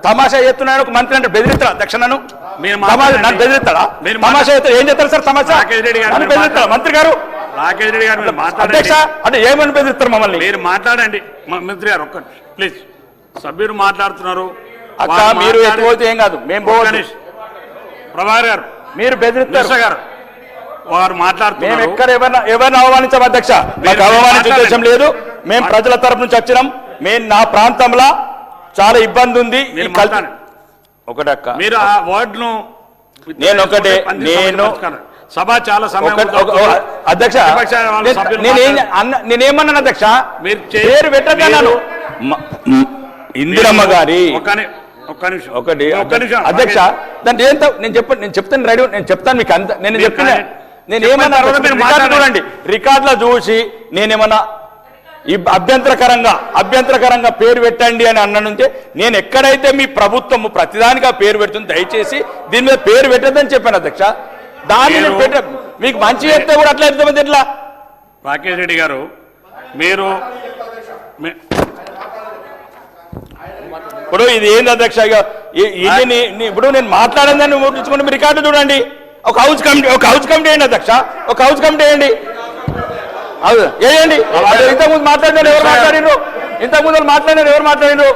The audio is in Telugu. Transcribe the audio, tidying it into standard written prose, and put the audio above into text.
తమాషా చేస్తున్నాను ఒక మంత్రి అంటే బెదిరిస్తాడా అధ్యక్ష నన్ను బెదిరిస్తాడా తమాషా చేస్తే ఏం చేస్తారు సార్ తమాషా నన్ను బెదిరిస్తాడా మంత్రి గారు రాకేష్ రెడ్డి గారు అధ్యక్ష అంటే ఏమని బెదిరిస్తారు మమ్మల్ని మీరు మాట్లాడండి మంత్రి గారు ఒక్క ప్లీజ్ సభ్యులు మాట్లాడుతున్నారు అక్క మీరు ఎత్తుపోతే ఏం కాదు మేము పోవాలి ప్రభాకర్ గారు మీరు బెదిరిస్తారు గారు వారు మాట్లాడుతున్నారు మేము ఎక్కడ ఎవరిని అవమానించాం అధ్యక్ష మాకు అవమానించే ఉద్దేశం లేదు మేము ప్రజల తరపు నుంచి వచ్చినాం మేము నా ప్రాంతంలో చాలా ఇబ్బంది ఉంది ఒకటక్క మీరు ఆ వర్డ్ను నేను ఒకటే నేను సభ చాలా సమయం అధ్యక్ష నేనేమన్నాను అధ్యక్ష మీరు పేరు పెట్టన్నాను ఇందిరమ్మ గారి ఒకటి అధ్యక్ష దాంట్లో ఏంటో నేను చెప్తాను రెడీ నేను చెప్తాను మీకు అంత నేను చెప్పిన నేను ఏమన్నా చూడండి రికార్డులో చూసి నేనేమన్నా ఈ అభ్యంతరకరంగా పేరు పెట్టండి అని అన్నంటే నేను ఎక్కడైతే మీ ప్రభుత్వము ప్రతిదానిగా పేరు పెడుతుంది దయచేసి దీని మీద పేరు పెట్టద్దని చెప్పాను అధ్యక్ష దాన్ని నేను మీకు మంచి చెప్తే కూడా అట్లా చెప్తామంది ఎట్లా రాకేష్ రెడ్డి గారు మీరు ఇప్పుడు ఇది ఏంది అధ్యక్ష ఇప్పుడు నేను మాట్లాడిందని ముట్టించుకుంటే మీ రికార్డు చూడండి ఒక హౌస్ కమిటీ వేయండి అధ్యక్ష ఒక హౌస్ కమిటీ వేయండి వేయండి ఇంతకుముందు మాట్లాడినారు ఎవరు మాట్లాడినారు